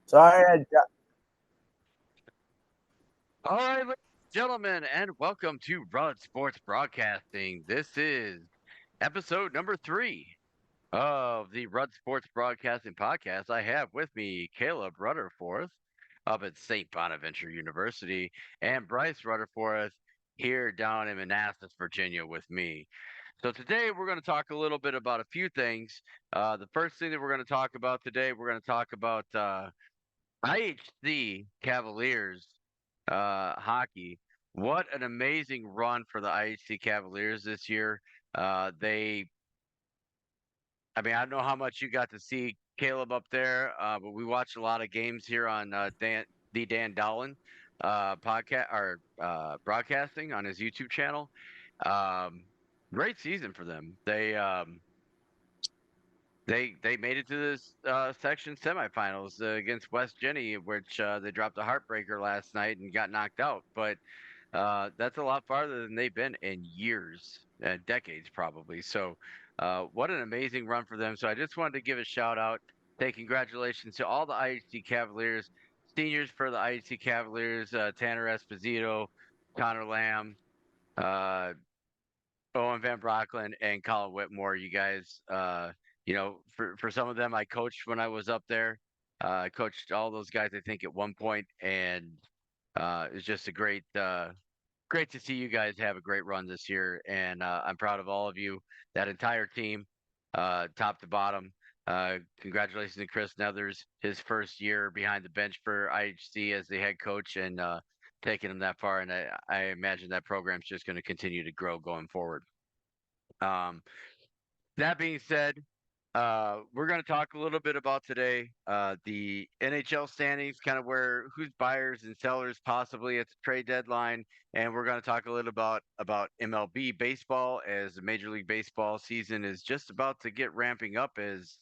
Sorry, All right, ladies and gentlemen, and welcome to Rud Sports Broadcasting. This is episode number 3 of the Rud Sports Broadcasting podcast. I have with me Caleb Rutherforth up at St. Bonaventure University and Bryce Rutherforth here down in Manassas, Virginia with me. So today we're going to talk a little bit about a few things. The first thing that we're going to talk about today, we're going to talk about IHC Cavaliers hockey. What an amazing run for the IHC Cavaliers this year. I don't know how much you got to see Caleb up there, but we watched a lot of games here on Dan Dowland podcast or broadcasting on his YouTube channel. Um, Great season for them. They made it to this section semifinals against West Jenny, which they dropped a heartbreaker last night and got knocked out. But that's a lot farther than they've been in years, decades probably. So, what an amazing run for them. So, I just wanted to give a shout out, say congratulations to all the IHC Cavaliers, seniors for the IHC Cavaliers, Tanner Esposito, Connor Lamb, uh, Owen Van Brockland and Colin Whitmore. You guys, for some of them, I coached when I was up there. I coached all those guys, I think, at one point, and it's just great to see you guys have a great run this year. And I'm proud of all of you, that entire team, top to bottom. Congratulations to Chris Nethers, his first year behind the bench for IHC as the head coach, and taking him that far. And I imagine that program's just going to continue to grow going forward. Um, that being said, we're going to talk a little bit about today the NHL standings, kind of where who's buyers and sellers possibly at the trade deadline, and we're going to talk a little about MLB baseball as the Major League Baseball season is just about to get ramping up as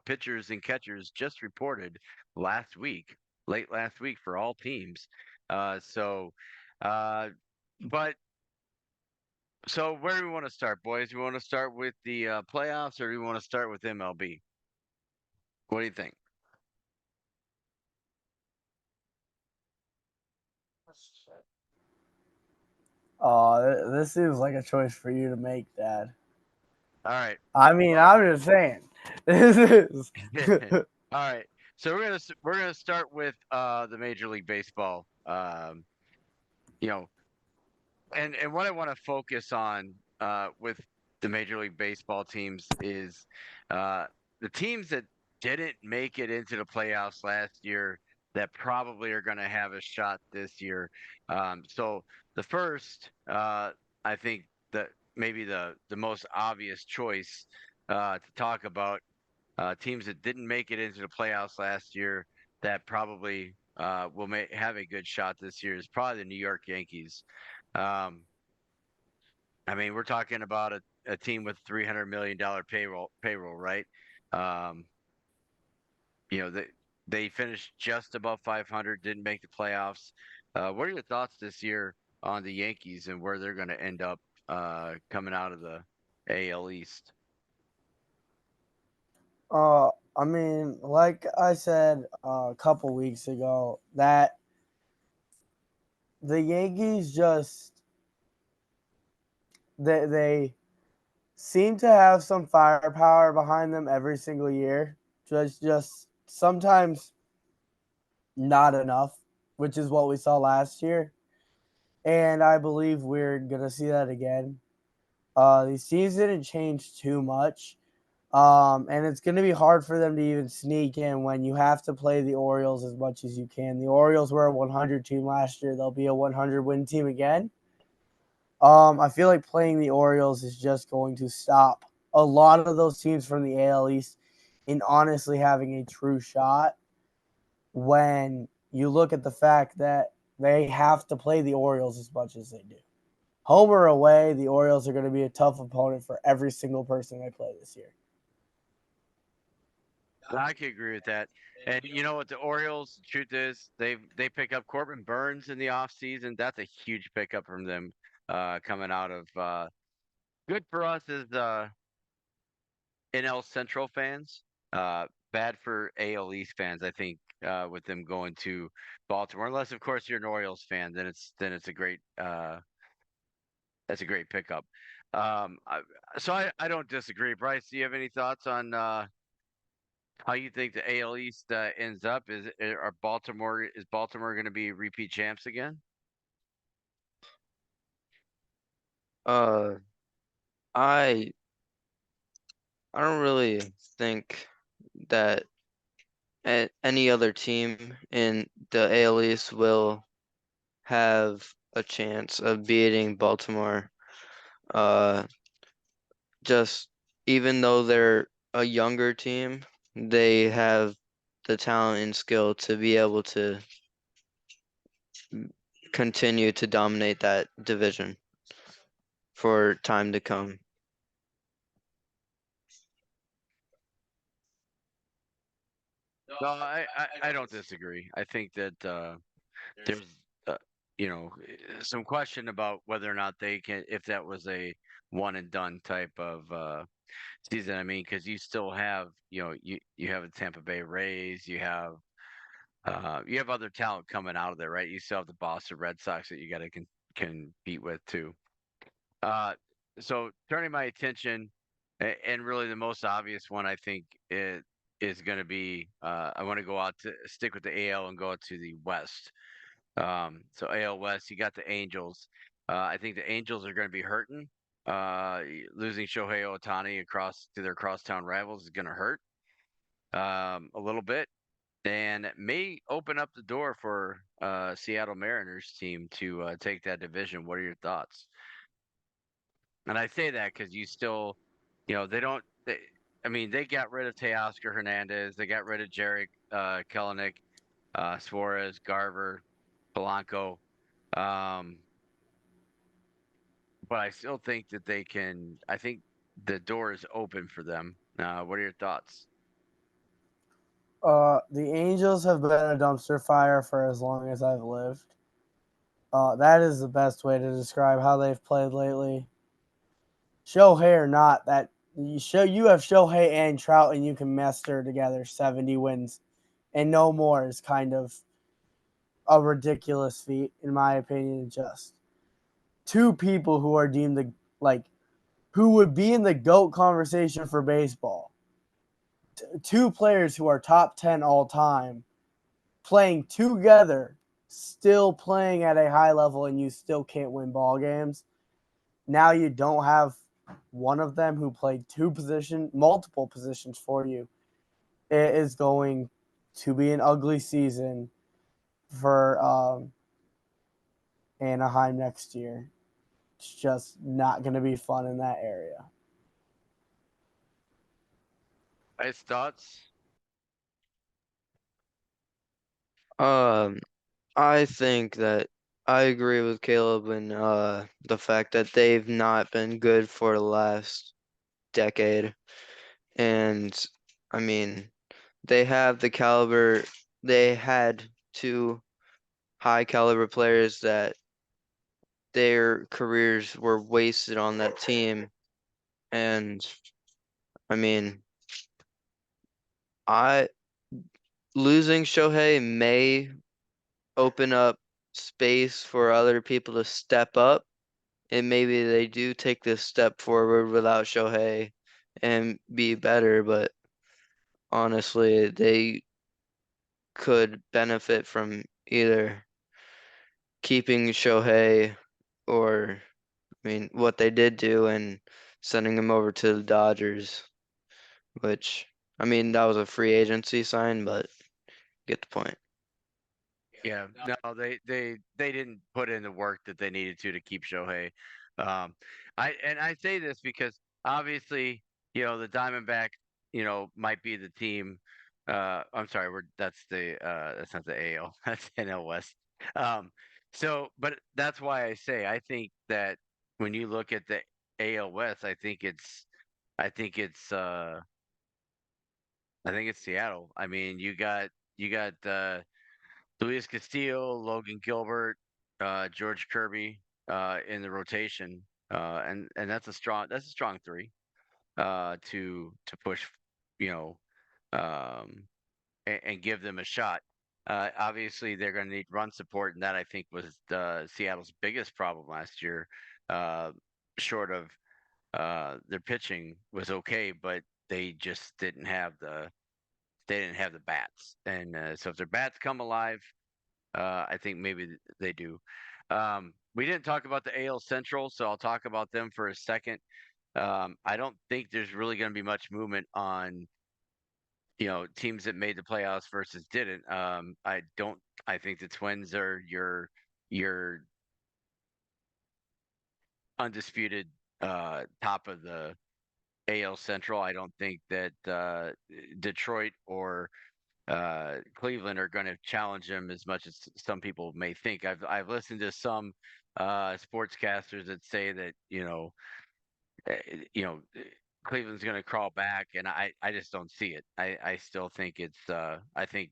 pitchers and catchers just reported last week, late last week for all teams. So, uh, but so where do we want to start, boys? We want to start with the playoffs, or do we want to start with MLB? What do you think? this seems like a choice for you to make, Dad. All right. I mean, Well, I'm just saying. This is. all right. So we're gonna start with the Major League Baseball. You know, and what I want to focus on with the Major League Baseball teams is uh, the teams that didn't make it into the playoffs last year that probably are going to have a shot this year. So the first, I think that maybe the most obvious choice to talk about teams that didn't make it into the playoffs last year that probably have a good shot this year is probably the New York Yankees. Um, we're talking about a team with $300 million payroll, right? Um, they finished just above 500, didn't make the playoffs. What are your thoughts this year on the Yankees and where they're going to end up coming out of the AL East? I mean, like I said a couple weeks ago, that the Yankees just they seem to have some firepower behind them every single year. Just sometimes not enough, which is what we saw last year, and I believe we're gonna see that again. These teams didn't change too much. And it's going to be hard for them to even sneak in when you have to play the Orioles as much as you can. The Orioles were a 100 team last year. They'll be a 100 win team again. I feel like playing the Orioles is just going to stop a lot of those teams from the AL East in honestly having a true shot when you look at the fact that they have to play the Orioles as much as they do. Home or away, the Orioles are going to be a tough opponent for every single person they play this year. I can agree with that. And you know what the Orioles, the truth is, they pick up Corbin Burns in the offseason. That's a huge pickup from them coming out of good for us as NL Central fans. Bad for AL East fans. I think with them going to Baltimore, unless of course you're an Orioles fan, then it's a great that's a great pickup. Um, I, so I don't disagree. Bryce, do you have any thoughts on how you think the AL East ends up? Is Baltimore going to be repeat champs again? Uh, I I don't really think that any other team in the AL East will have a chance of beating Baltimore. Uh, just even though they're a younger team, they have the talent and skill to be able to continue to dominate that division for time to come. No, I don't disagree. I think that there's some question about whether or not they can, if that was a one and done type of season. I mean, because you still have, you have the Tampa Bay Rays, you have other talent coming out of there, right? You still have the Boston Red Sox that you got to compete with too. Uh, so turning my attention, and really the most obvious one, I think it is going to be. I want to go out to stick with the AL and go out to the West. So AL West, you got the Angels. I think the Angels are going to be hurting. Losing Shohei Ohtani across to their crosstown rivals is going to hurt a little bit, and it may open up the door for Seattle Mariners team to take that division. What are your thoughts? And I say that because you still, they don't. I mean, they got rid of Teoscar Hernandez. They got rid of Jarek Kelenic, Suarez, Garver, Polanco. Um, but I still think that they can. I think the door is open for them. What are your thoughts? The Angels have been a dumpster fire for as long as I've lived. That is the best way to describe how they've played lately. Shohei or not, that you have Shohei and Trout, and you can muster together 70 wins, and no more is kind of a ridiculous feat, in my opinion. Just two people who are deemed like who would be in the GOAT conversation for baseball. Two players who are top 10 all time playing together, still playing at a high level, and you still can't win ball games. Now you don't have one of them who played multiple positions for you. It is going to be an ugly season for Anaheim next year. It's just not going to be fun in that area. Nice thoughts. Um, I think that I agree with Caleb and the fact that they've not been good for the last decade. And I mean, they have the caliber, they had two high caliber players that their careers were wasted on that team. And I mean, I losing Shohei may open up space for other people to step up, and maybe they do take this step forward without Shohei and be better, but honestly, they could benefit from either keeping Shohei or, I mean, what they did do and sending him over to the Dodgers, which, I mean, that was a free agency sign, but get the point. Yeah, no, they didn't put in the work that they needed to keep Shohei. Um, I say this because obviously, the Diamondbacks, might be the team. I'm sorry, that's not the AL, that's NL West. Um, but that's why I say I think that when you look at the AL West, I think it's uh, I think it's Seattle. I mean, you got Luis Castillo, Logan Gilbert, George Kirby in the rotation, and that's a strong three to push, you know, um, and give them a shot. Obviously, they're going to need run support, and that I think was Seattle's biggest problem last year. Uh, Short of their pitching was okay, but they just didn't have the bats. And so if their bats come alive, I think maybe they do. We didn't talk about the AL Central, so I'll talk about them for a second. I don't think there's really going to be much movement on teams that made the playoffs versus didn't. I don't. I think the Twins are your undisputed top of the AL Central. I don't think that Detroit or Cleveland are going to challenge them as much as some people may think. I've listened to some sportscasters that say that uh, you know Cleveland's going to crawl back, and I just don't see it. I still think I think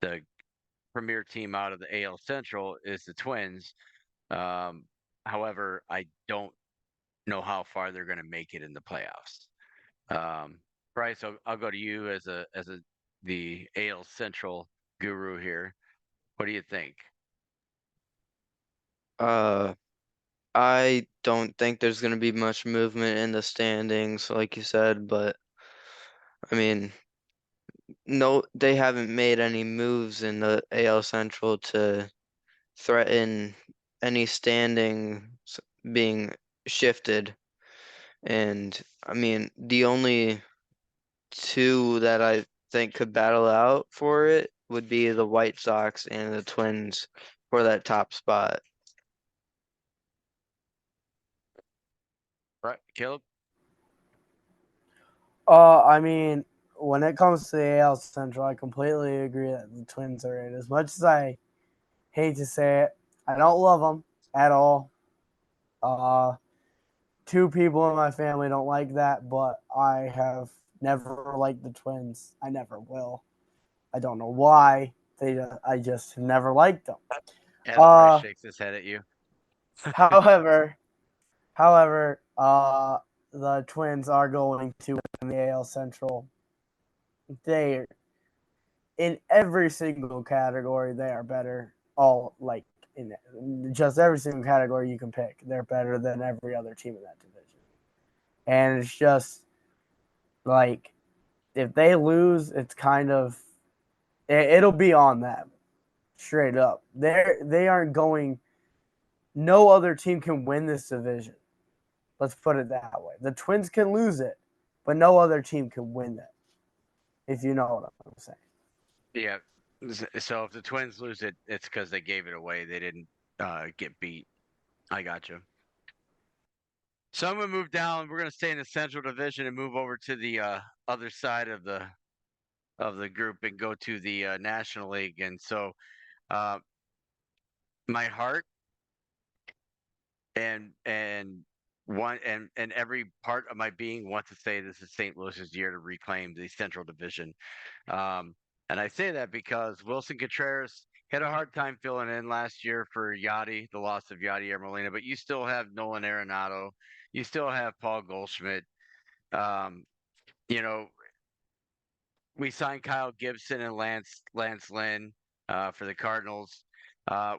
the premier team out of the AL Central is the Twins. Um, However, I don't know how far they're going to make it in the playoffs. Bryce, I'll go to you as the AL Central guru here. What do you think? Uh, I don't think there's going to be much movement in the standings, like you said, but I mean, no, they haven't made any moves in the AL Central to threaten any standings being shifted. And I mean, the only two that I think could battle out for it would be the White Sox and the Twins for that top spot. Right, Caleb? I mean, when it comes to the AL Central, I completely agree that the Twins are in. As much as I hate to say it, I don't love them at all. Uh, Two people in my family don't like that, but I have never liked the Twins. I never will. I don't know why. I just never liked them. Adam Bryce Uh, shakes his head at you. however, however, the Twins are going to win the AL Central. They, in every single category, they are better. All like in just every single category you can pick, they're better than every other team in that division. And it's just like if they lose, it's kind of it'll be on them straight up. They aren't going. No other team can win this division. Let's put it that way. The Twins can lose it, but no other team can win it. If you know what I'm saying. Yeah. So if the Twins lose it, it's because they gave it away. They didn't get beat. I got you. So I'm gonna move down. We're gonna stay in the Central Division and move over to the other side of the group and go to the National League. And so uh, my heart and one and every part of my being wants to say this is St. Louis's year to reclaim the Central Division. Um, and I say that because Wilson Contreras had a hard time filling in last year for Yachty, the loss of Yachty Molina, but you still have Nolan Arenado, you still have Paul Goldschmidt. Um, you know, we signed Kyle Gibson and Lance Lynn for the Cardinals,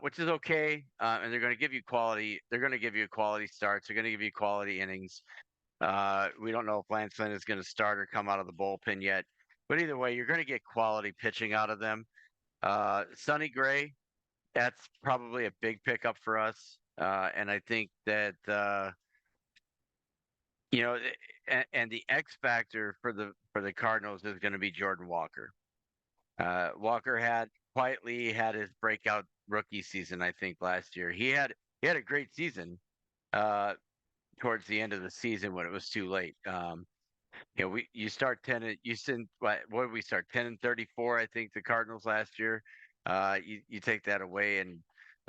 which is okay. And they're going to give you quality. They're going to give you quality starts. They're going to give you quality innings. We don't know if Lance Lynn is going to start or come out of the bullpen yet. But either way, you're going to get quality pitching out of them. Sonny Gray, that's probably a big pickup for us. And I think that you know, and the X factor for the Cardinals is going to be Jordan Walker. Walker had quietly had his breakout rookie season, I think, last year. He had a great season towards the end of the season when it was too late. You start 10 you send what did we start 10-34, I think the Cardinals last year. You take that away and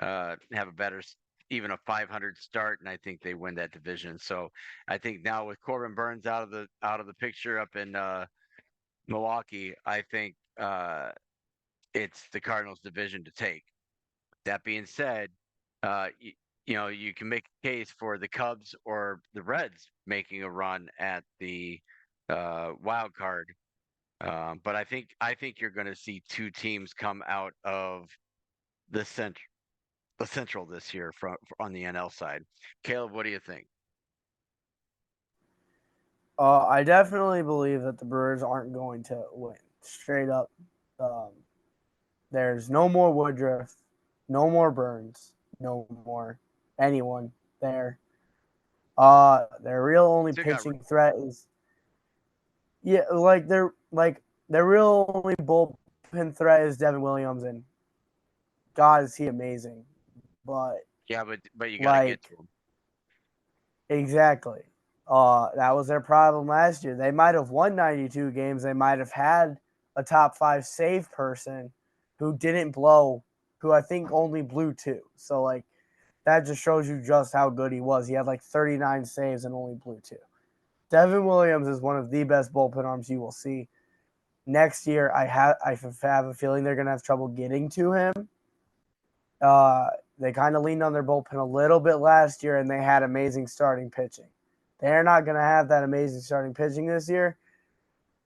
have a better even a 500 start, and I think they win that division. So I think now with Corbin Burns out of the picture up in Milwaukee, I think it's the Cardinals division to take. That being said, you can make a case for the Cubs or the Reds making a run at the wild card But I think you're going to see two teams come out of the central this year on the NL side. Caleb, what do you think? I definitely believe that the Brewers aren't going to win. Straight up, um, there's no more Woodruff, no more Burns, no more anyone there. Their real only Still got pitching threat is yeah, their real only bullpen threat is Devin Williams, and God is he amazing. But yeah, but you got to get like to them. exactly, that was their problem last year. They might have won 92 games. They might have had a top five save person who didn't blow, who I think only blew two. So like that just shows you just how good he was. He had like 39 saves and only blew two. Devin Williams is one of the best bullpen arms you will see. Next year, I have a feeling they're gonna have trouble getting to him. Uh, they kind of leaned on their bullpen a little bit last year, and they had amazing starting pitching. They're not gonna have that amazing starting pitching this year.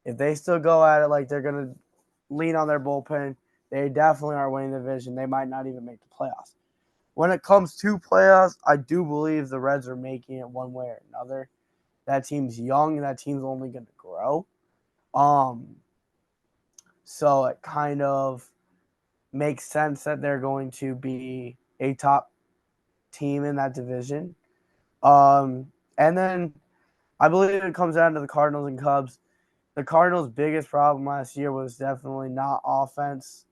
If they still go at it like they're gonna lean on their bullpen, they definitely are winning the division. They might not even make the playoffs. When it comes to playoffs, I do believe the Reds are making it one way or another. That team's young, and that team's only going to grow. Um, so it kind of makes sense that they're going to be a top team in that division. And then I believe it comes down to the Cardinals and Cubs. The Cardinals' biggest problem last year was definitely not offense.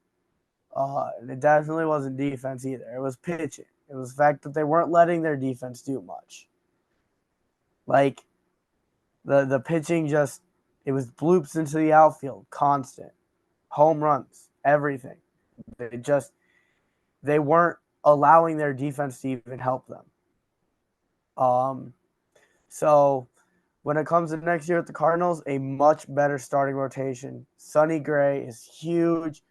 And it definitely wasn't defense either. It was pitching. It was the fact that they weren't letting their defense do much. Like the pitching just it was bloops into the outfield, constant home runs, everything. They weren't allowing their defense to even help them. Um, so when it comes to next year at the Cardinals, a much better starting rotation. Sonny Gray is huge.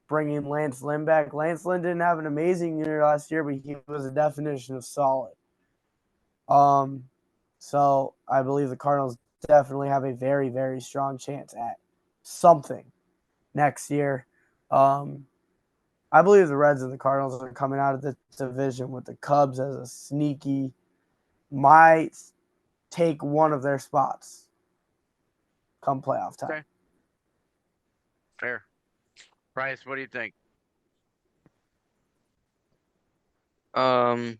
Bringing Lance Lynn back. Lance Lynn didn't have an amazing year last year, but he was a definition of solid. Um, so I believe the Cardinals definitely have a very, very strong chance at something next year. Um, I believe the Reds and the Cardinals are coming out of the division with the Cubs as a sneaky, might take one of their spots come playoff time. Okay, fair. Bryce, what do you think? Um,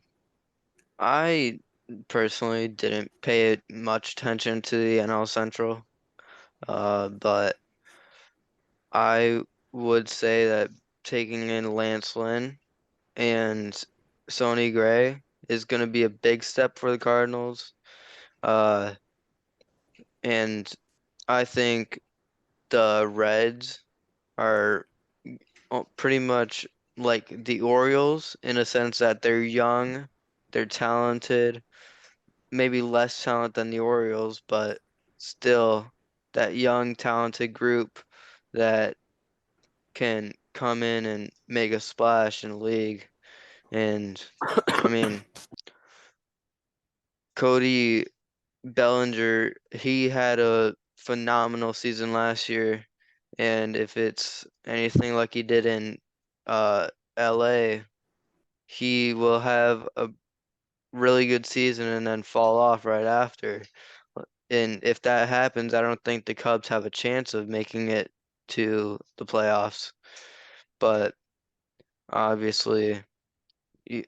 I personally didn't pay much attention to the NL Central, but I would say that taking in Lance Lynn and Sonny Gray is going to be a big step for the Cardinals. Uh, and I think the Reds are pretty much like the Orioles in a sense that they're young, they're talented, maybe less talent than the Orioles, but still that young, talented group that can come in and make a splash in the league. And I mean, Cody Bellinger, he had a phenomenal season last year. And if it's anything like he did in uh, LA, he will have a really good season and then fall off right after. And if that happens, I don't think the Cubs have a chance of making it to the playoffs. But obviously,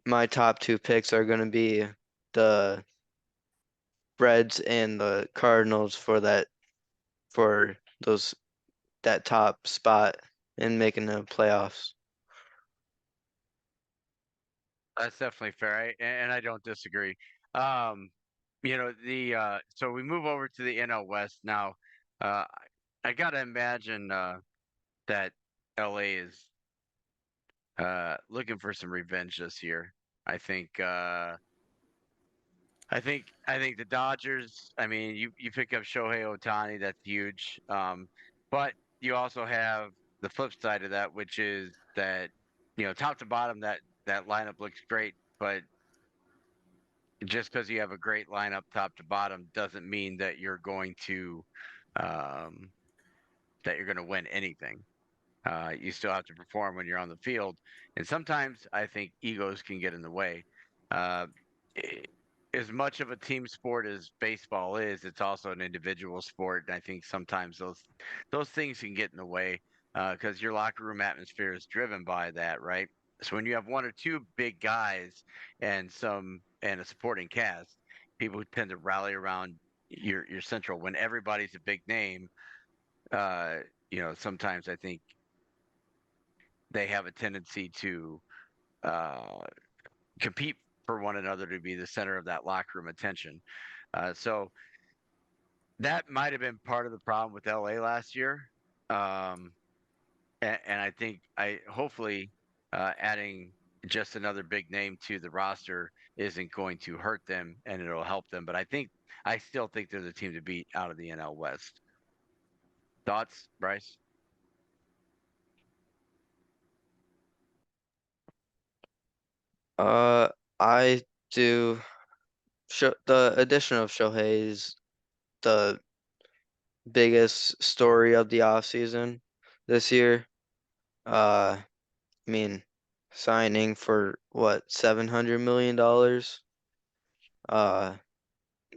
my top two picks are going to be the Reds and the Cardinals for those that top spot in making the playoffs. That's definitely fair, and I don't disagree. Um, the so we move over to the NL West now. Uh, I gotta imagine that LA is looking for some revenge this year. I think I think the Dodgers. I mean, you pick up Shohei Ohtani, that's huge. But you also have the flip side of that, which is that top to bottom that lineup looks great, but just because you have a great lineup top to bottom doesn't mean that you're going to um, that you're going to win anything. You still have to perform when you're on the field, and sometimes I think egos can get in the way. Uh, i- as much of a team sport as baseball is, it's also an individual sport, and I think sometimes those things can get in the way because your locker room atmosphere is driven by that, right? So when you have one or two big guys and a supporting cast, people tend to rally around your central. When everybody's a big name, uh, sometimes I think they have a tendency to uh, compete for one another to be the center of that locker room attention. So that might have been part of the problem with LA last year. Um, and I think I hopefully adding just another big name to the roster isn't going to hurt them and it'll help them. But I still think they're the team to beat out of the NL West. Thoughts, Bryce? Uh, I do. The addition of Shohei is the biggest story of the offseason this year. I mean, signing for what, $700 million? Uh,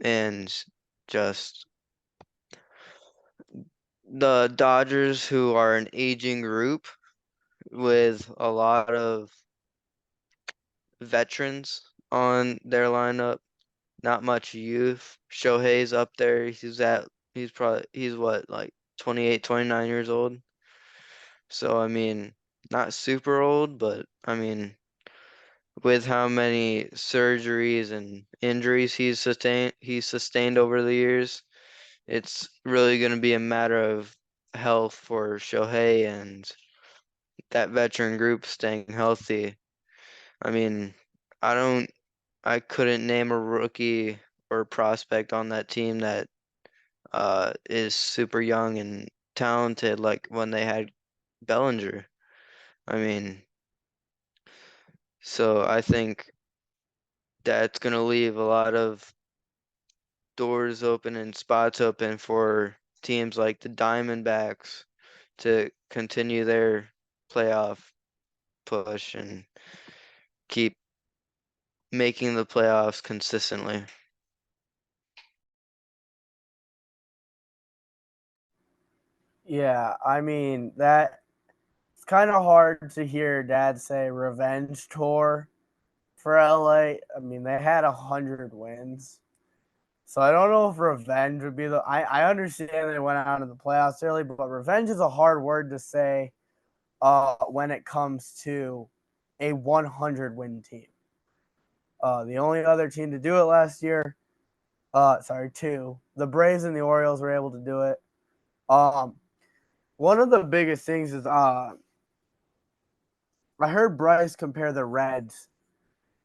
and just the Dodgers, who are an aging group with a lot of veterans on their lineup, not much youth. Shohei's up there. He's what, like 28, 29 years old. So I mean, not super old, but I mean, with how many surgeries and injuries he's sustained over the years, it's really going to be a matter of health for Shohei and that veteran group staying healthy. I mean, I don't I couldn't name a rookie or prospect on that team that is super young and talented like when they had Bellinger. I mean, so I think that's gonna leave a lot of doors open and spots open for teams like the Diamondbacks to continue their playoff push and keep making the playoffs consistently. Yeah, I mean that it's kind of hard to hear Dad say revenge tour for LA. I mean they had 100 wins, so I don't know if revenge would be the. I understand they went out of the playoffs early, but revenge is a hard word to say when it comes to a 100 win team. The only other team to do it last year, two, the Braves and the Orioles were able to do it. Um, One of the biggest things is I heard Bryce compare the Reds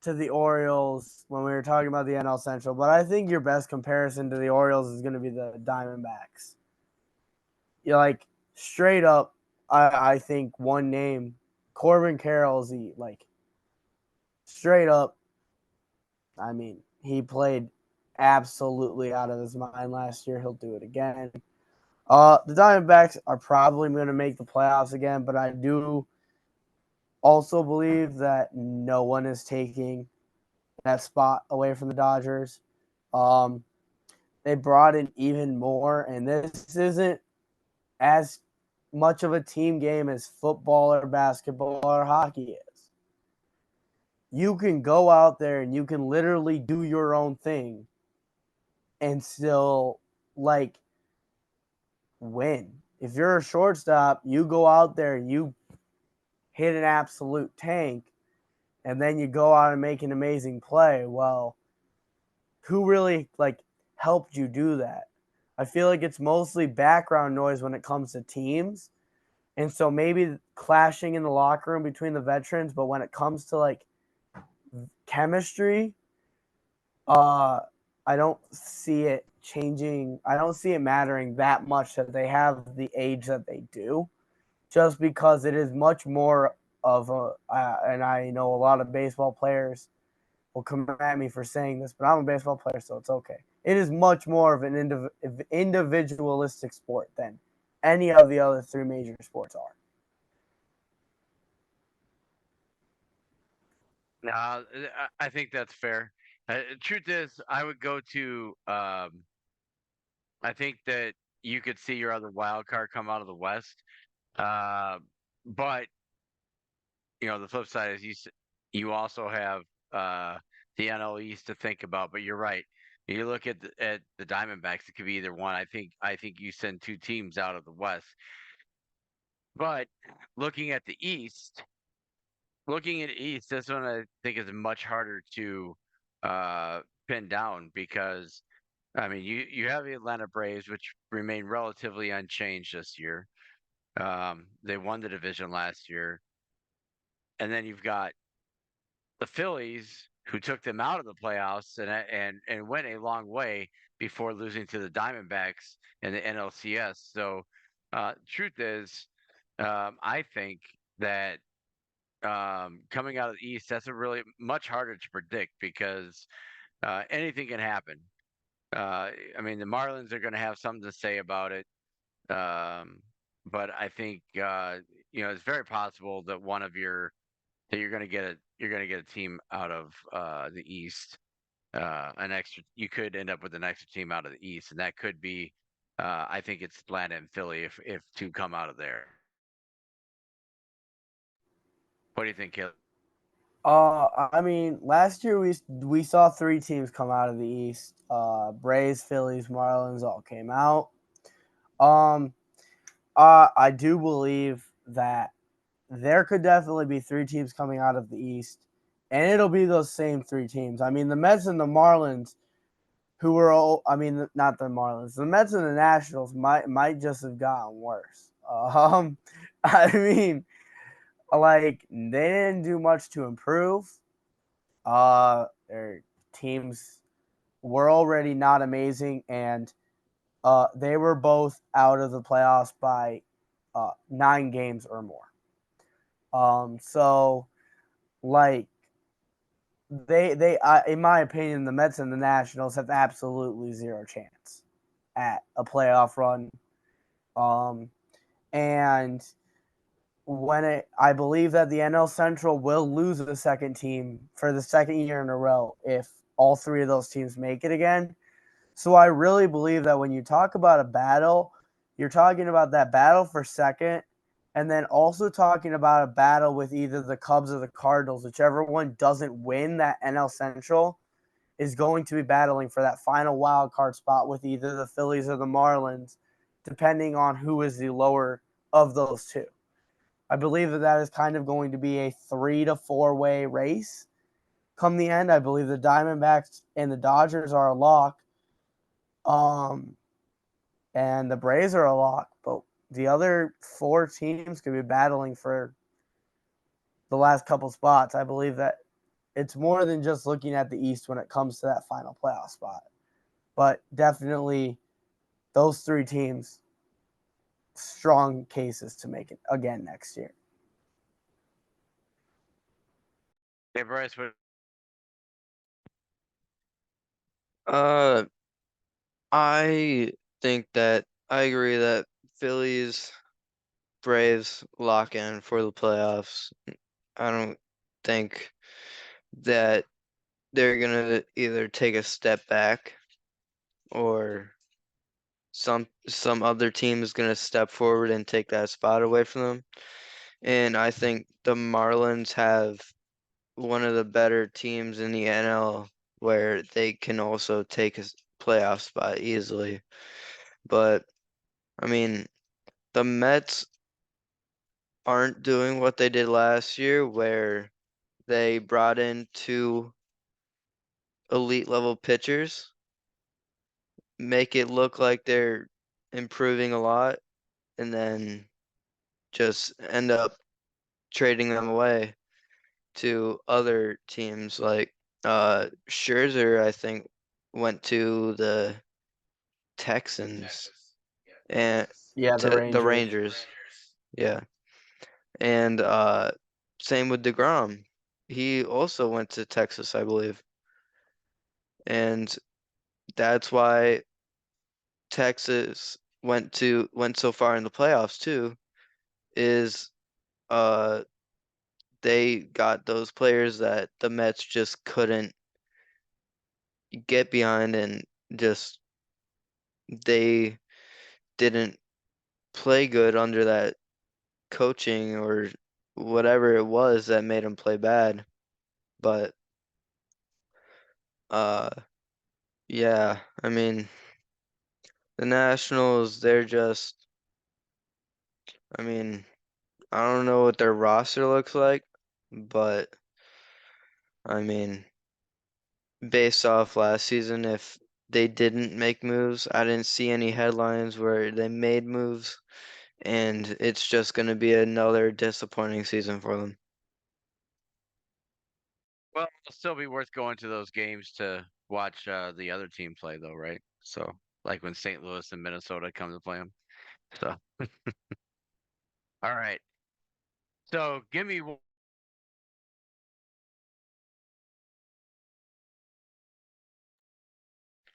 to the Orioles when we were talking about the NL Central, but I think your best comparison to the Orioles is going to be the Diamondbacks. You like straight up, I think one name, Corbin Carroll's like straight up. I mean, he played absolutely out of his mind last year. He'll do it again. The Diamondbacks are probably going to make the playoffs again, but I do also believe that no one is taking that spot away from the Dodgers. Um, they brought in even more, and this isn't as much of a team game as football or basketball or hockey is. You can go out there and you can literally do your own thing and still like win. If you're a shortstop, you go out there and you hit an absolute tank and then you go out and make an amazing play. Well, who really like helped you do that? I feel like it's mostly background noise when it comes to teams. And so maybe clashing in the locker room between the veterans, but when it comes to like chemistry, uh I don't see it changing. I don't see it mattering that much that they have the age that they do, just because it is much more of a and I know a lot of baseball players will come at me for saying this, but I'm a baseball player, so it's okay. It is much more of an individualistic sport than any of the other three major sports are. I think that's fair. Truth is, I would go to. I think that you could see your other wild card come out of the West, uh, but the flip side is you also have the NL East to think about. But you're right. You look at the Diamondbacks; it could be either one. I think you send two teams out of the West. But looking at the East, this one I think is much harder to pin down because I mean you have the Atlanta Braves, which remain relatively unchanged this year. They won the division last year, and then you've got the Phillies, who took them out of the playoffs and went a long way before losing to the Diamondbacks in the NLCS. So, truth is, I think that coming out of the East, that's a really much harder to predict because anything can happen. I mean, the Marlins are going to have something to say about it, but I think it's very possible that you're going to get a team out of the East. You could end up with an extra team out of the East, and that could be. I think it's Atlanta and Philly if two come out of there. What do you think, Caleb? I mean, last year we saw three teams come out of the East. Braves, Phillies, Marlins all came out. Um, I do believe that there could definitely be three teams coming out of the East, and it'll be those same three teams. I mean, the Mets and the Marlins, who were all, I mean, not the Marlins, the Mets and the Nationals might just have gotten worse. I mean, like they didn't do much to improve. Their teams were already not amazing, and they were both out of the playoffs by 9 games or more. So like in my opinion, the Mets and the Nationals have absolutely zero chance at a playoff run. Um, and I believe that the NL Central will lose a second team for the second year in a row if all three of those teams make it again. So I really believe that when you talk about a battle, you're talking about that battle for second, and then also talking about a battle with either the Cubs or the Cardinals. Whichever one doesn't win that NL Central is going to be battling for that final wild card spot with either the Phillies or the Marlins, depending on who is the lower of those two. I believe that is kind of going to be a 3 to 4 way race. Come the end, I believe the Diamondbacks and the Dodgers are a lock. And the Braves are a lock, but the other 4 teams could be battling for the last couple spots. I believe that it's more than just looking at the East when it comes to that final playoff spot. But definitely those 3 teams, strong cases to make it again next year. Hey, Bryce, Uh, I think that I agree that Phillies, Braves lock in for the playoffs. I don't think that they're gonna either take a step back or some other team is gonna step forward and take that spot away from them. And I think the Marlins have one of the better teams in the NL where they can also take a playoff spot easily. But I mean, the Mets aren't doing what they did last year where they brought in 2 elite level pitchers, make it look like they're improving a lot, and then just end up trading them away to other teams like Scherzer, I think, went to the Texans and Yeah, the to the Rangers. Rangers. Yeah. And same with DeGrom. He also went to Texas, I believe. And that's why Texas went so far in the playoffs too is they got those players that the Mets just couldn't get behind, and just they didn't play good under that coaching or whatever it was that made them play bad. But uh yeah, I mean, the Nationals, they're just, I mean, I don't know what their roster looks like, but I mean, based off last season, if they didn't make moves, I didn't see any headlines where they made moves, and it's just going to be another disappointing season for them. Well, it'll still be worth going to those games to watch the other team play, though, right? So, like when St. Louis and Minnesota come to play them. So, all right. So, give me. All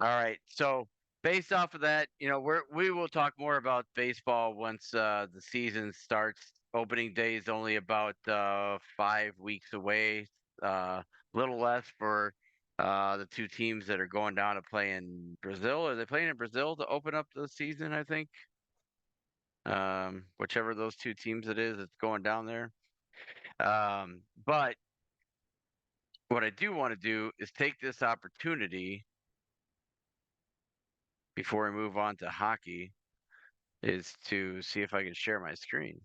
right. So, based off of that, we will talk more about baseball once the season starts. Opening day is only about 5 weeks away. Little less for the two teams that are going down to play in Brazil. Are they playing in Brazil to open up the season? I think. Whichever of those two teams it is, it's going down there. But what I do want to do is take this opportunity before we move on to hockey is to see if I can share my screen.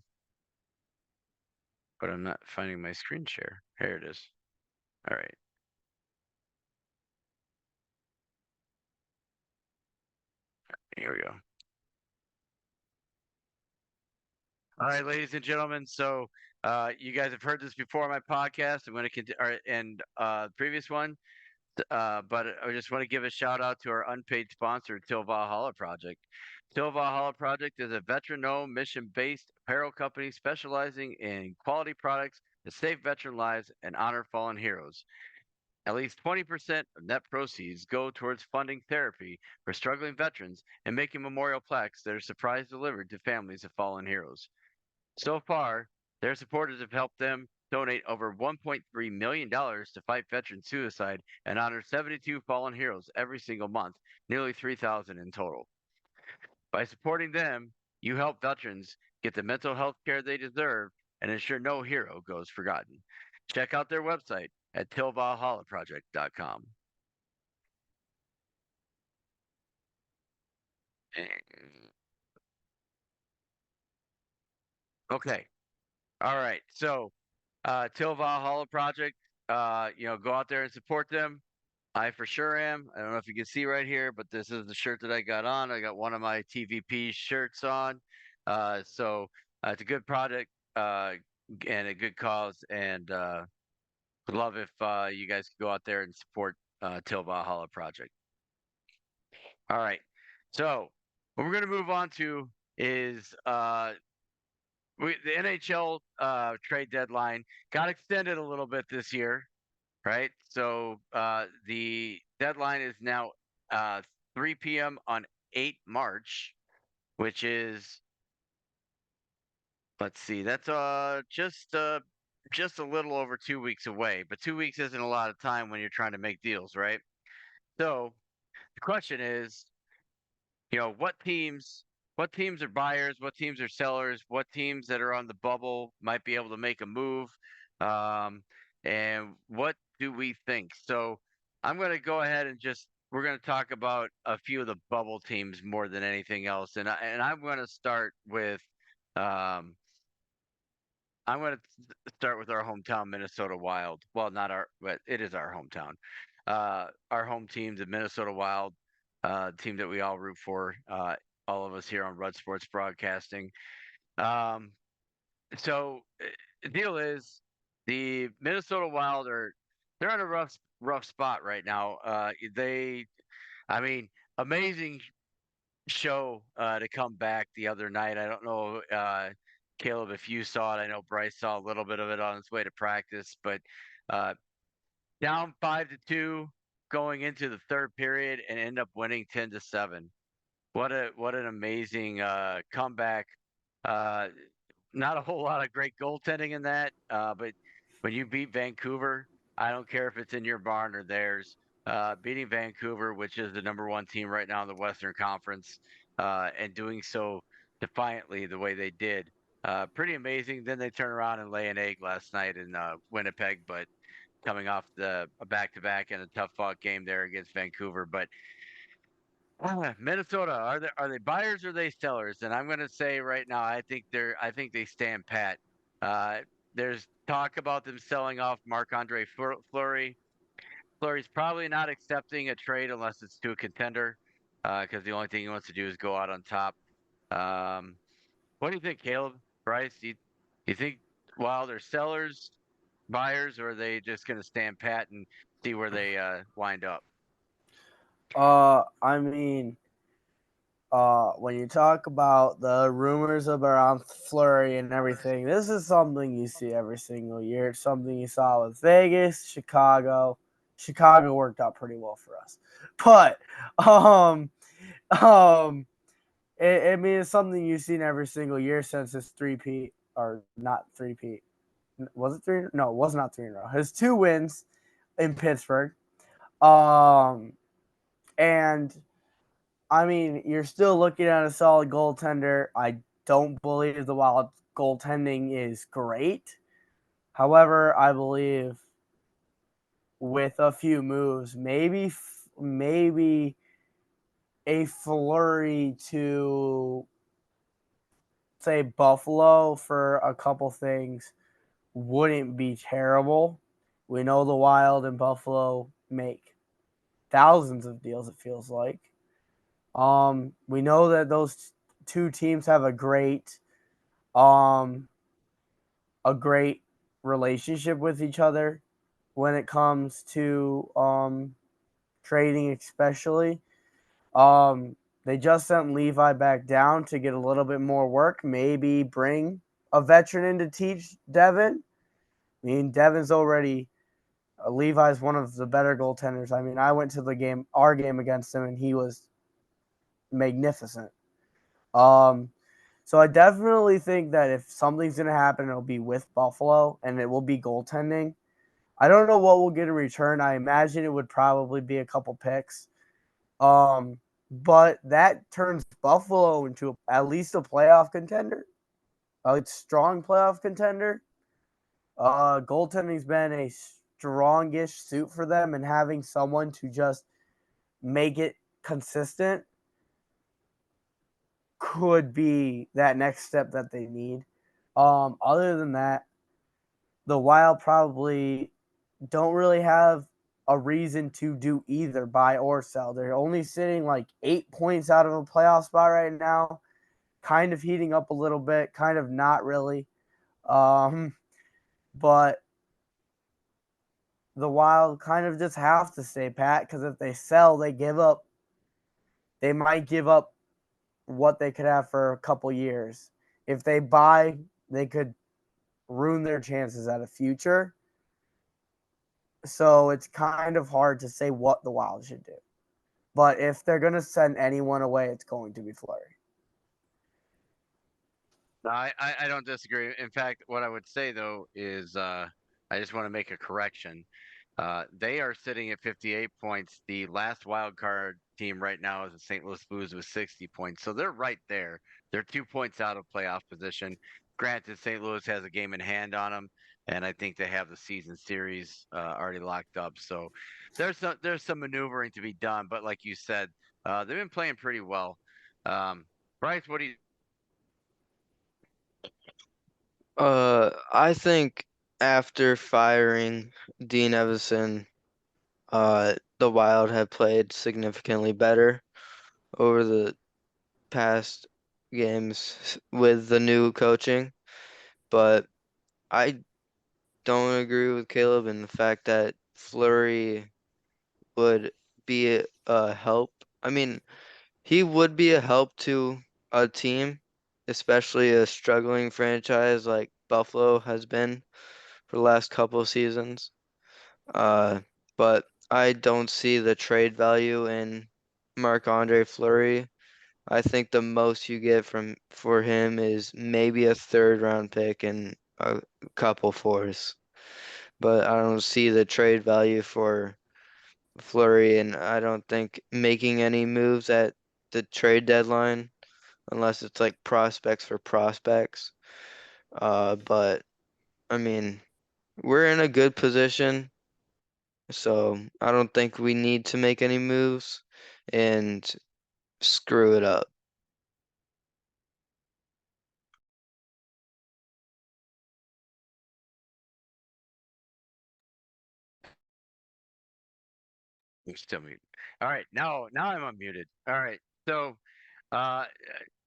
But I'm not finding my screen share. Here it is. All right. Here we go. All right, ladies and gentlemen. So you guys have heard this before on my podcast. I'm going to continue, and previous one. But I just want to give a shout out to our unpaid sponsor, Till Valhalla Project. Till Valhalla Project is a veteran-owned, mission-based apparel company specializing in quality products to save veteran lives and honor fallen heroes. At least 20% of net proceeds go towards funding therapy for struggling veterans and making memorial plaques that are surprise delivered to families of fallen heroes. So far, their supporters have helped them donate over $1.3 million to fight veteran suicide and honor 72 fallen heroes every single month, nearly 3,000 in total. By supporting them, you help veterans get the mental health care they deserve and ensure no hero goes forgotten. Check out their website at tillvalhallaproject.com. Okay. All right. So, Till Valhalla Project, go out there and support them. I for sure am. I don't know if you can see right here, but this is the shirt that I got on. I got one of my TVP shirts on. So it's a good product and a good cause. And would love if you guys could go out there and support Till Valhalla Project. All right. So what we're going to move on to is the NHL trade deadline got extended a little bit this year, right? So the deadline is now 3 p.m. on 8 March, which is, let's see, that's just a little over 2 weeks away. But 2 weeks isn't a lot of time when you're trying to make deals, right? So the question is, what teams are buyers, what teams are sellers, what teams that are on the bubble might be able to make a move, um, and what do we think? So I'm going to go ahead and we're going to talk about a few of the bubble teams more than anything else, and I'm going to start with um, I'm going to start with our hometown Minnesota Wild. Well, not our, but it is our hometown. Our home team, the Minnesota Wild, team that we all root for. All of us here on Rud Sports Broadcasting. Um, so the deal is the Minnesota Wild they're in a rough spot right now. I mean, amazing show to come back the other night. I don't know, Caleb, if you saw it. I know Bryce saw a little bit of it on his way to practice, but uh, down 5-2 going into the third period and end up winning 10-7. What an amazing comeback. Uh, Not a whole lot of great goaltending in that, but when you beat Vancouver, I don't care if it's in your barn or theirs. Beating Vancouver, which is the number one team right now in the Western Conference, and doing so defiantly the way they did, pretty amazing. Then they turn around and lay an egg last night in Winnipeg, but coming off the a back-to-back and a tough fought game there against Vancouver. But Minnesota, are they buyers or are they sellers? And I'm going to say right now, I think they stand pat. Uh, there's talk about them selling off Marc-Andre Fleury. Fleury's probably not accepting a trade unless it's to a contender, because the only thing he wants to do is go out on top. Um, what do you think, Caleb? Bryce? You think while they're sellers, buyers, or are they just going to stand pat and see where they wind up? I mean, when you talk about the rumors around Flurry and everything, this is something you see every single year. It's something you saw with Vegas, Chicago. Chicago worked out pretty well for us, but um, um, I mean, it's something you've seen every single year since his three-peat, or not three-peat. Was it three? No, it was not three in a row. His 2 wins in Pittsburgh. Um, and I mean, you're still looking at a solid goaltender. I don't believe the Wild goaltending is great. However, I believe with a few moves, maybe a flurry to say Buffalo for a couple things wouldn't be terrible. We know the Wild and Buffalo make thousands of deals, it feels like. We know that those two teams have um, a great relationship with each other when it comes to trading, especially. They just sent Levi back down to get a little bit more work. Maybe bring a veteran in to teach Devin. I mean, Devin's already Levi's one of the better goaltenders. I mean, I went to our game against him, and he was magnificent. Um, so I definitely think that if something's going to happen, it'll be with Buffalo, and it will be goaltending. I don't know what we'll get in return. I imagine it would probably be a couple picks. But that turns Buffalo into at least a playoff contender, a strong playoff contender. Goaltending's been a strongish suit for them, and having someone to just make it consistent could be that next step that they need. Other than that, the Wild probably don't really have a reason to do either buy or sell. They're only sitting like 8 points out of a playoff spot right now, kind of heating up a little bit, kind of not really. But the Wild kind of just have to stay pat, because if they sell, they might give up what they could have for a couple years. If they buy, they could ruin their chances at a future. So it's kind of hard to say what the Wild should do. But if they're going to send anyone away, it's going to be Fleury. No, I don't disagree. In fact, what I would say though is I just want to make a correction. They are sitting at 58 points. The last wild card team right now is the St. Louis Blues with 60 points. So they're right there. They're 2 points out of playoff position. Granted, St. Louis has a game in hand on them, and I think they have the season series already locked up. So there's some maneuvering to be done. But like you said, they've been playing pretty well. Bryce, what do you? I think after firing Dean Evison, the Wild have played significantly better over the past games with the new coaching, but I don't agree with Caleb in the fact that Fleury would be a help. I mean, he would be a help to a team, especially a struggling franchise like Buffalo has been for the last couple of seasons. Uh, but I don't see the trade value in Marc-Andre Fleury I think the most you get for him is maybe a third round pick and a couple fours. But I don't see the trade value for Fleury, and I don't think making any moves at the trade deadline unless it's like prospects for prospects. But I mean, we're in a good position, so I don't think we need to make any moves and screw it up. You're still muted. All right, now I'm unmuted. All right, so uh,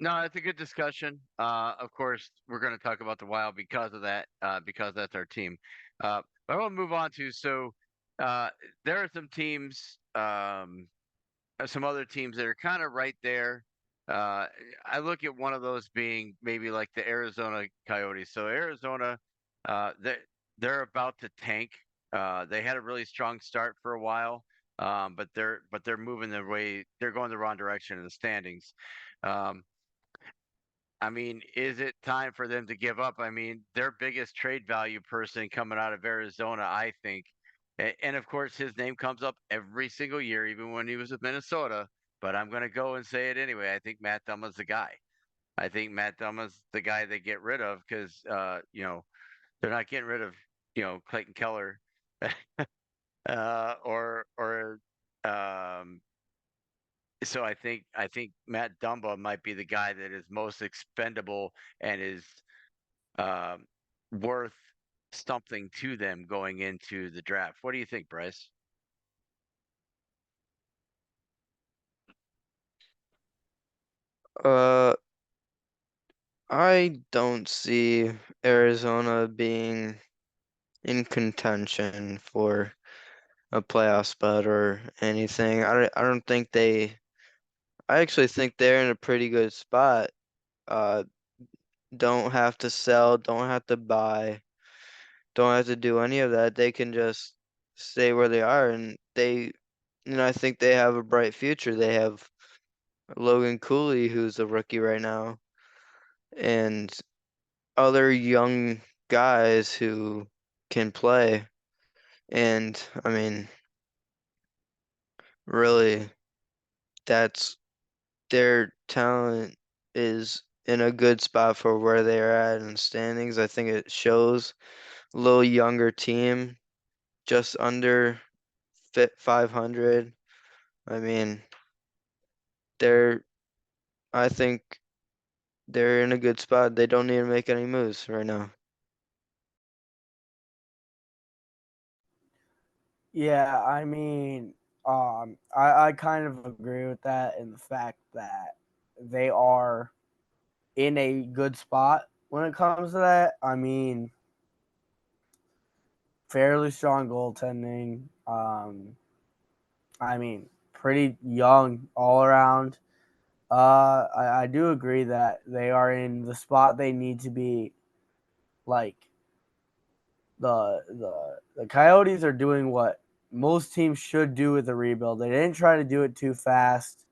no, it's a good discussion. Of course, we're going to talk about the Wild because of that, because that's our team. But I want to move on to uh, there are some teams. Some other teams that are kind of right there. Uh, I look at one of those being maybe like the Arizona Coyotes. So Arizona, they they're about to tank. They had a really strong start for a while, but they're moving their way. They're going the wrong direction in the standings. Um, I mean, is it time for them to give up? I mean, their biggest trade value person coming out of Arizona, I think, and of course, his name comes up every single year, even when he was with Minnesota. But I'm going to go and say it anyway. I think Matt Dumba's the guy. I think Matt Dumba's the guy they get rid of because, they're not getting rid of, Clayton Keller, or um, so I think Matt Dumba might be the guy that is most expendable and is um, worth something to them going into the draft. What do you think, Bryce? Uh, I don't see Arizona being in contention for a playoff spot or anything. I don't think I actually think they're in a pretty good spot. Uh, don't have to sell, don't have to buy, don't have to do any of that. They can just stay where they are, and I think they have a bright future. They have Logan Cooley, who's a rookie right now, and other young guys who can play. And I mean, really, that's their talent is in a good spot for where they're at in the standings. I think it shows a little younger team, just under fit 500. I mean, they're I think they're in a good spot. They don't need to make any moves right now. Yeah, I mean, I kind of agree with that in the fact that they are in a good spot when it comes to that. I mean, fairly strong goaltending. I mean, pretty young all around. I do agree that they are in the spot they need to be. Like the Coyotes are doing what most teams should do with the rebuild. They didn't try to do it too fast.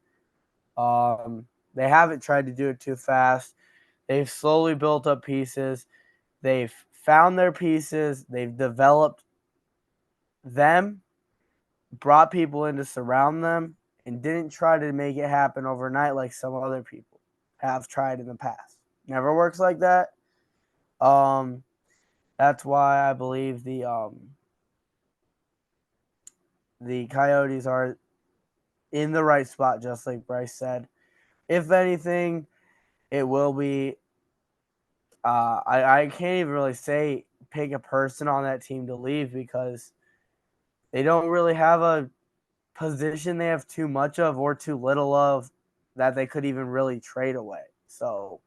They haven't tried to do it too fast. They've slowly built up pieces. They've found their pieces. They've developed them, brought people in to surround them, and didn't try to make it happen overnight like some other people have tried in the past. Never works like that. Um, that's why I believe the Coyotes are in the right spot, just like Bryce said. If anything, it will be. I can't even really say pick a person on that team to leave because they don't really have a position they have too much of or too little of that they could even really trade away. So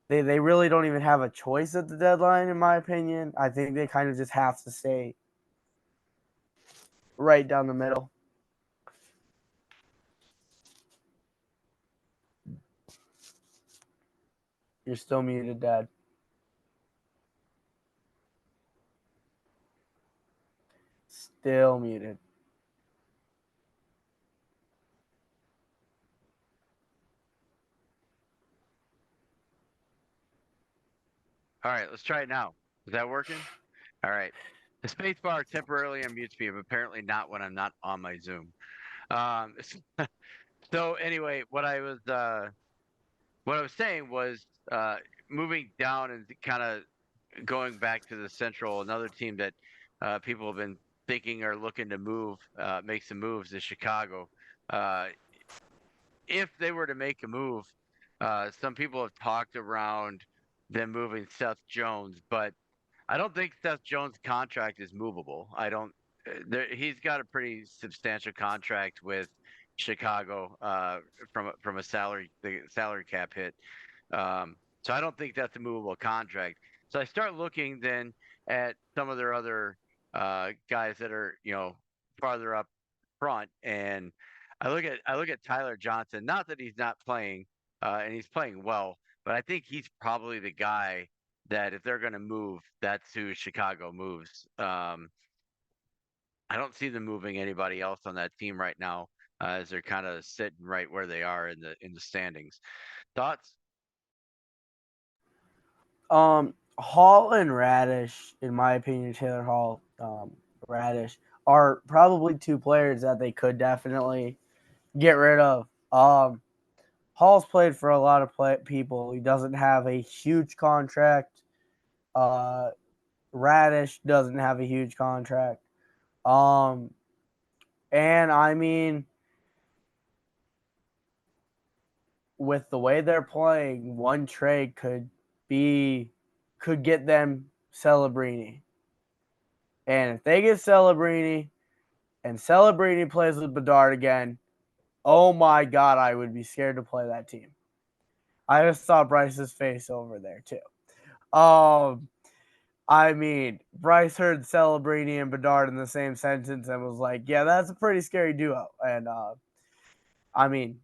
they really don't even have a choice at the deadline, in my opinion. I think they kind of just have to stay right down the middle. You're still muted, Dad. Still muted. All right, let's try it now. Is that working? All right. The space bar temporarily unmutes me, but apparently not when I'm not on my Zoom. Um, so anyway, what I was saying was moving down and kind of going back to the Central. Another team that people have been thinking are looking to move, make some moves is Chicago. Uh, if they were to make a move, some people have talked around them moving Seth Jones, but I don't think Seth Jones' contract is movable. I don't. He's got a pretty substantial contract with Chicago from a salary the salary cap hit. So I don't think that's a movable contract. So I start looking then at some of their other guys that are farther up front, and I look at Tyler Johnson. Not that he's not playing, and he's playing well, but I think he's probably the guy that if they're going to move, that's who Chicago moves. I don't see them moving anybody else on that team right now, as they're kind of sitting right where they are in the standings. Thoughts? Hall and Radish, in my opinion, Taylor Hall, Radish, are probably two players that they could definitely get rid of. Hall's played for a lot of people. He doesn't have a huge contract. Uh, Radish doesn't have a huge contract. Um, and I mean, with the way they're playing, one trade could get them Celebrini. And if they get Celebrini and Celebrini plays with Bedard again, oh my God, I would be scared to play that team. I just saw Bryce's face over there too. I mean, Bryce heard Celebrini and Bedard in the same sentence and was like, "Yeah, that's a pretty scary duo." And I mean,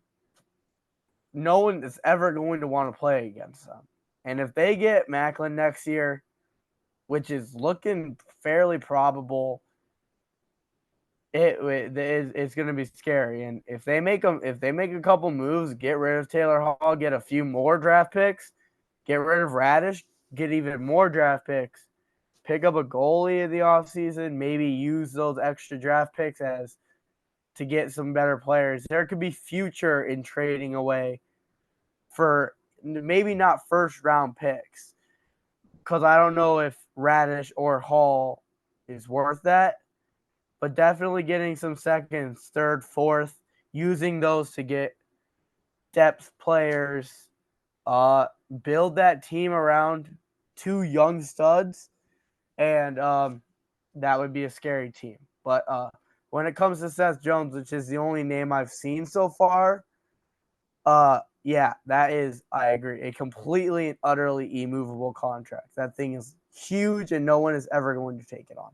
no one is ever going to want to play against them. And if they get Macklin next year, which is looking fairly probable, it's going to be scary. And if they make a couple moves, get rid of Taylor Hall, get a few more draft picks, get rid of Radish, get even more draft picks, pick up a goalie in the offseason, maybe use those extra draft picks as to get some better players. There could be future in trading away for maybe not first round picks, because I don't know if Radish or Hall is worth that, but definitely getting some seconds, third, fourth, using those to get depth players, build that team around two young studs, and that would be a scary team. But when it comes to Seth Jones, which is the only name I've seen so far, yeah, that is, I agree, a completely and utterly immovable contract. That thing is huge, and no one is ever going to take it on.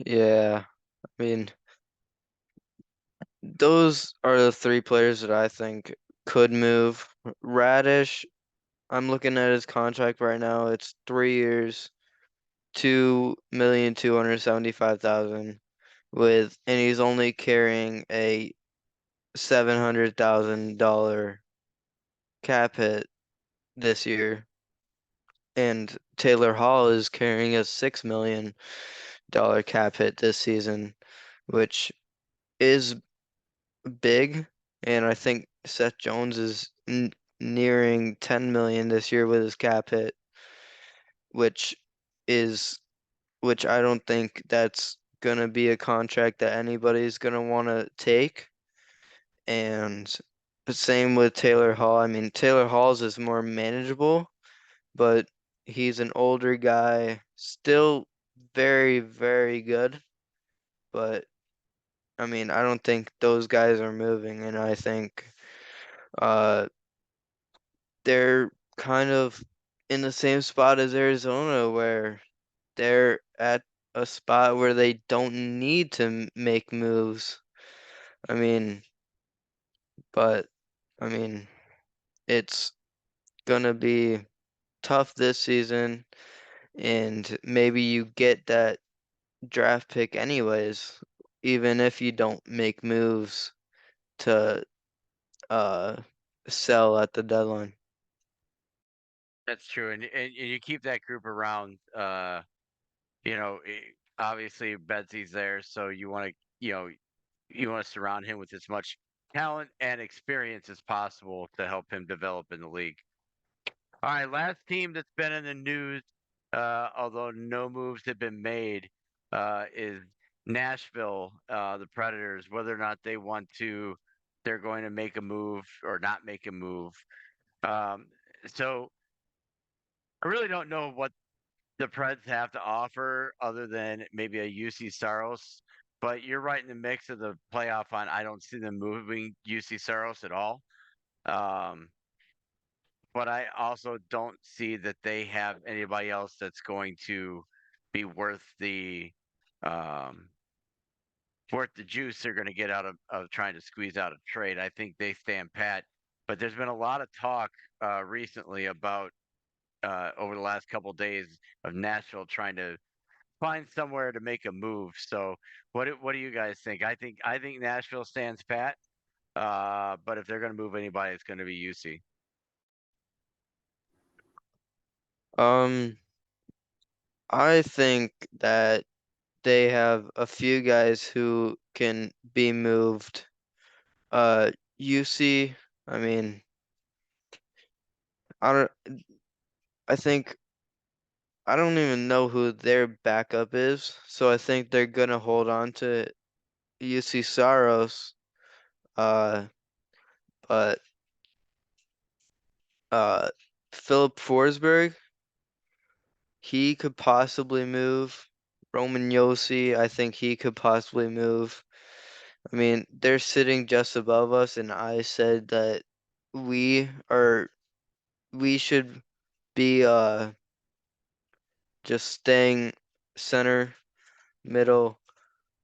Yeah. I mean, those are the three players that I think could move. Radish, I'm looking at his contract right now. It's 3 years, 2,275,000 and he's only carrying a $700,000 cap hit this year. And Taylor Hall is carrying a $6 million cap hit this season, which is big. And I think Seth Jones is nearing 10 million this year with his cap hit, which is which I don't think that's gonna be a contract that anybody's gonna want to take. And the same with Taylor Hall. I mean, Taylor Hall's is more manageable, but he's an older guy, still very, very good. But I mean, I don't think those guys are moving, and I think uh they're kind of in the same spot as Arizona, where they're at a spot where they don't need to make moves. I mean, but I mean, it's gonna be tough this season, and maybe you get that draft pick anyways. even if you don't make moves to sell at the deadline. That's true, and you keep that group around. You know, obviously Betsy's there, so you want to surround him with as much talent and experience as possible to help him develop in the league. All right, last team that's been in the news, although no moves have been made, is Nashville, the Predators. Whether or not they're going to make a move or not make a move. Um, so I really don't know what the Preds have to offer other than maybe a UC Saros. But you're right in the mix of the playoff on. I don't see them moving UC Saros at all. Um, but I also don't see that they have anybody else that's going to be um, worth the juice they're going to get out of trying to squeeze out a trade. I think they stand pat. But there's been a lot of talk recently about over the last couple of days of Nashville trying to find somewhere to make a move. So what do you guys think? I think Nashville stands pat. But if they're going to move anybody, it's going to be UC. Um, I think that they have a few guys who can be moved. UC, I mean, I don't, I think, I don't even know who their backup is, so I think they're gonna hold on to UC Saros. Uh, but uh, Philip Forsberg, he could possibly move. Roman Yossi, I think he could possibly move. I mean, they're sitting just above us, and I said that we are we should be just staying center, middle,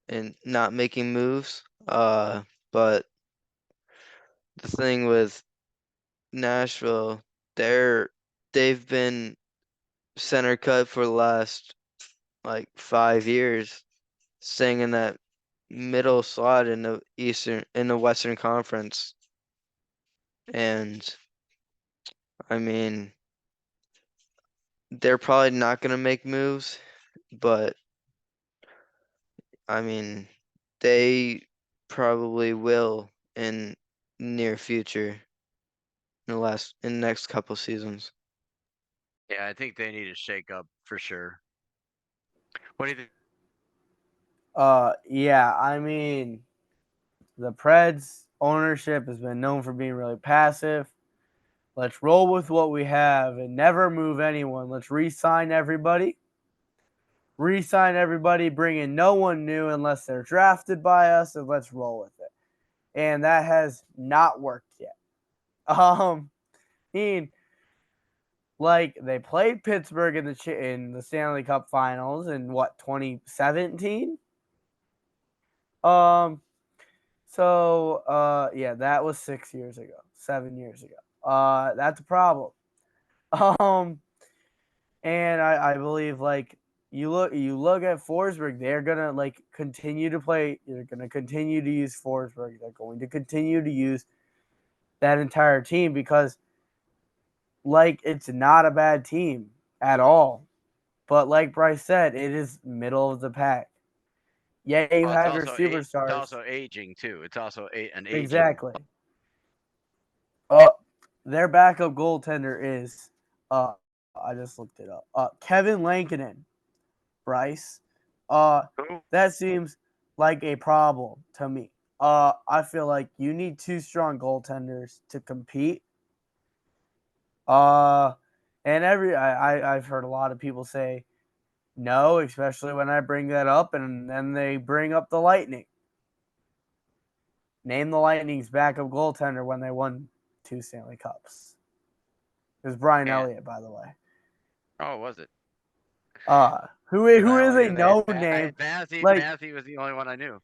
and not making moves. But the thing with Nashville, they've been center cut for the last like 5 years, staying in that middle slot in the Western Conference. And I mean, they're probably not gonna make moves, but I mean, they probably will in near future in the next couple seasons. Yeah, I think they need a shake up for sure. What do you think? Yeah, I mean, the Preds ownership has been known for being really passive. Let's roll with what we have and never move anyone. Let's re-sign everybody. Re-sign everybody, bring in no one new unless they're drafted by us, and let's roll with it. And that has not worked yet. Mean, like they played Pittsburgh in the Stanley Cup Finals in what 2017. Yeah, that was 6 years ago, 7 years ago. That's a problem. Um, and I believe like you look at Forsberg, they're gonna like continue to play. They're gonna continue to use Forsberg. They're going to continue to use that entire team because like it's not a bad team at all. But like Bryce said, it is middle of the pack. Yeah, you Well, it's have your also it's superstars. also aging too. It's also an aging. Exactly. Their backup goaltender is I just looked it up. Kevin Lankinen, Bryce. Uh Who? that seems like a problem to me. I feel like you need two strong goaltenders to compete. Uh and I've heard a lot of people say no, especially when I bring that up and then they bring up the Lightning. Name the Lightning's backup goaltender when they won 2 Stanley Cups. It was Brian And Elliott, by the way. oh, was it? Who I is only a knew that no name like Massey was the only one I knew.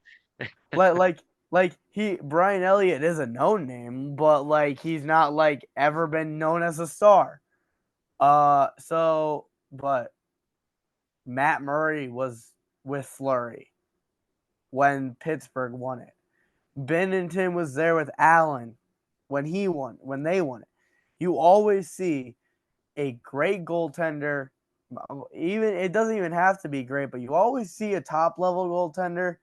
he Brian Elliott is a no name, but like he's not like ever been known as a star. But Matt Murray was with Fleury. when Pittsburgh won it. Bennington was there with Allen when they won it. You always see a great goaltender. Even it doesn't even have to be great, but you always see a top level goaltender,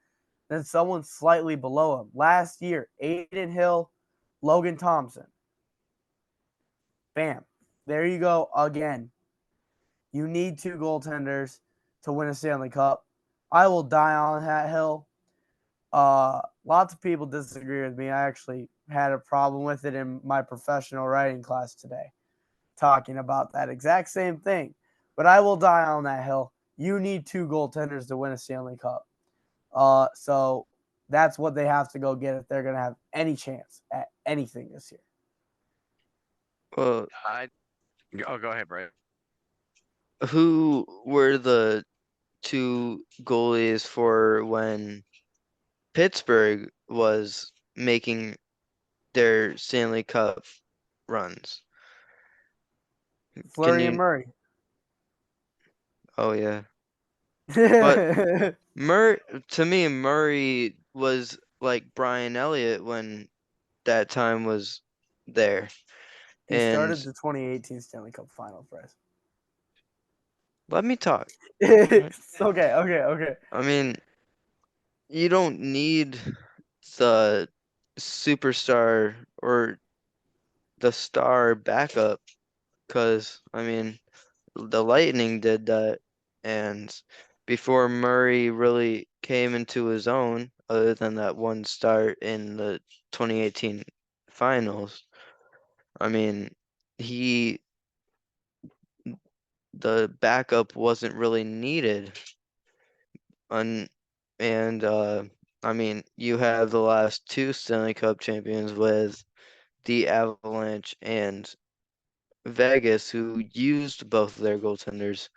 then someone slightly below him. Last year, Aiden Hill, Logan Thompson. Bam. There you go again. You need two goaltenders to win a Stanley Cup. I will die on that hill. Lots of people disagree with me. I actually had a problem with it in my professional writing class today, talking about that exact same thing. But I will die on that hill. You need two goaltenders to win a Stanley Cup. So that's what they have to go get if they're going to have any chance at anything this year. Well, Go ahead, Brett. who were the two goalies for when Pittsburgh was making their Stanley Cup runs? Can Fleury and you? Murray. Oh yeah, but to me, Murray was like Brian Elliott when that time was there. He And started the 2018 Stanley Cup Finals, Bryce. let me talk. Okay, Right? okay. I mean, you don't need the superstar or the star backup because, I mean, the Lightning did that. And before Murray really came into his own, other than that one start in the 2018 finals, I mean, he the backup wasn't really needed. Un, and I mean, you have the last two Stanley Cup champions with the Avalanche and Vegas, who used both of their goaltenders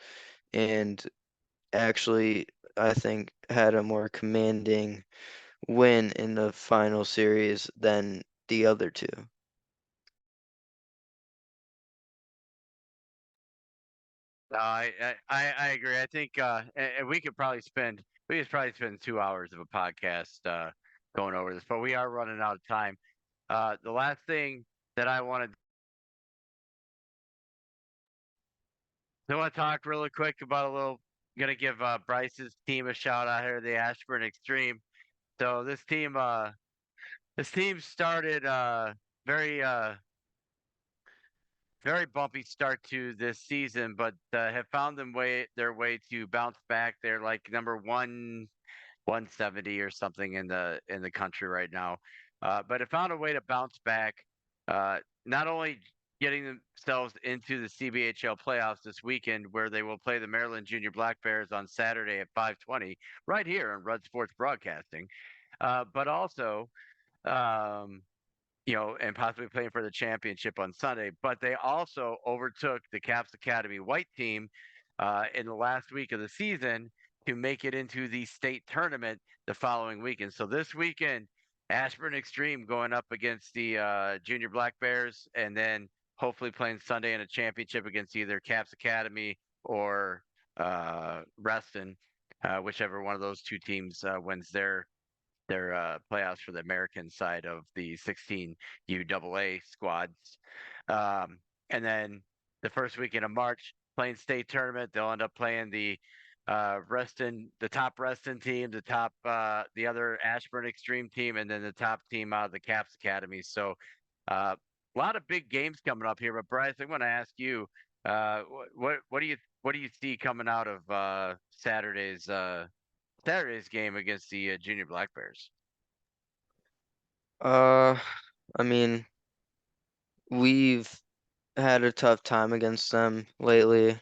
and actually, I think, had a more commanding win in the final series than the other two. No, I agree. I think and we could probably spend 2 hours of a podcast going over this, but we are running out of time. The last thing that I want to talk really quick about a little. Gonna give Bryce's team a shout out here, the Ashburn Extreme. So this team started very very bumpy start to this season, but have found their way to bounce back. They're like number 170 or something in the country right now, but have found a way to bounce back. Not only getting themselves into the CBHL playoffs this weekend, where they will play the Maryland Junior Black Bears on Saturday at 5:20, right here on Red Sports Broadcasting, but also. Um, and possibly playing for the championship on Sunday. But they also overtook the Caps Academy White team in the last week of the season to make it into the state tournament the following weekend. So this weekend, Ashburn Extreme going up against the Junior Black Bears, and then hopefully playing Sunday in a championship against either Caps Academy or Reston, whichever one of those two teams wins their playoffs for the American side of the 16 UAA squads. And then the first weekend of March, playing state tournament, they'll end up playing the the top Reston team, the other Ashburn Extreme team, and then the top team out of the Caps Academy. So a lot of big games coming up here. But Bryce, I want to ask you, what do you see coming out of Saturday's game against the Junior Black Bears? Uh, I mean, we've had a tough time against them lately,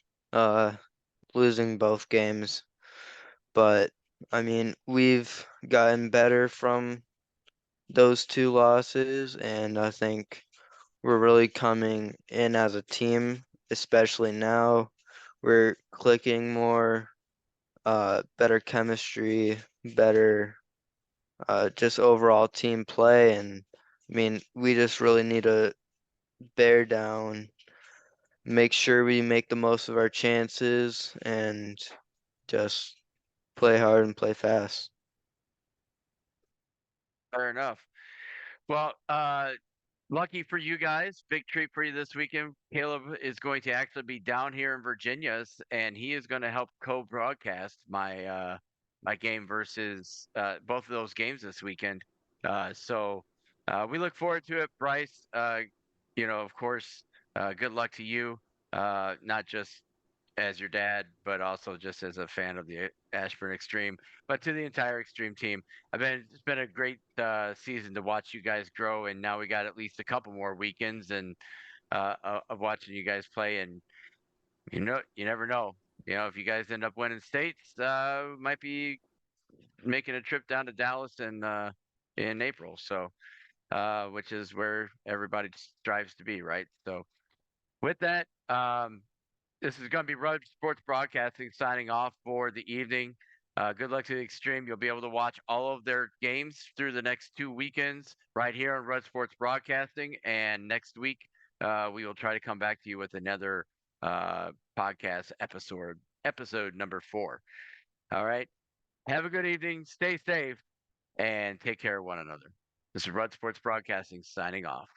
losing both games. But I mean, we've gotten better from those two losses, and I think we're really coming in as a team, especially now. We're clicking more, better chemistry, better just overall team play. And I mean, we just really need to bear down, make sure we make the most of our chances, and just play hard and play fast. Fair enough. Well, lucky for you guys, big treat for you this weekend. Caleb is going to actually be down here in Virginia, and he is going to help co-broadcast my game versus both of those games this weekend. So we look forward to it, Bryce. Of course, good luck to you. Not just as your dad, but also just as a fan of the Ashburn Extreme, but to the entire Extreme team. It's been a great season to watch you guys grow, and now we got at least a couple more weekends and of watching you guys play. And you never know. If you guys end up winning states, might be making a trip down to Dallas in April. So, which is where everybody strives to be, right? So, with that, this is going to be Rud Sports Broadcasting signing off for the evening. Good luck to the Extreme. You'll be able to watch all of their games through the next 2 weekends right here on Rud Sports Broadcasting. And next week, we will try to come back to you with another podcast episode number 4. All right. Have a good evening. Stay safe and take care of one another. This is Rud Sports Broadcasting signing off.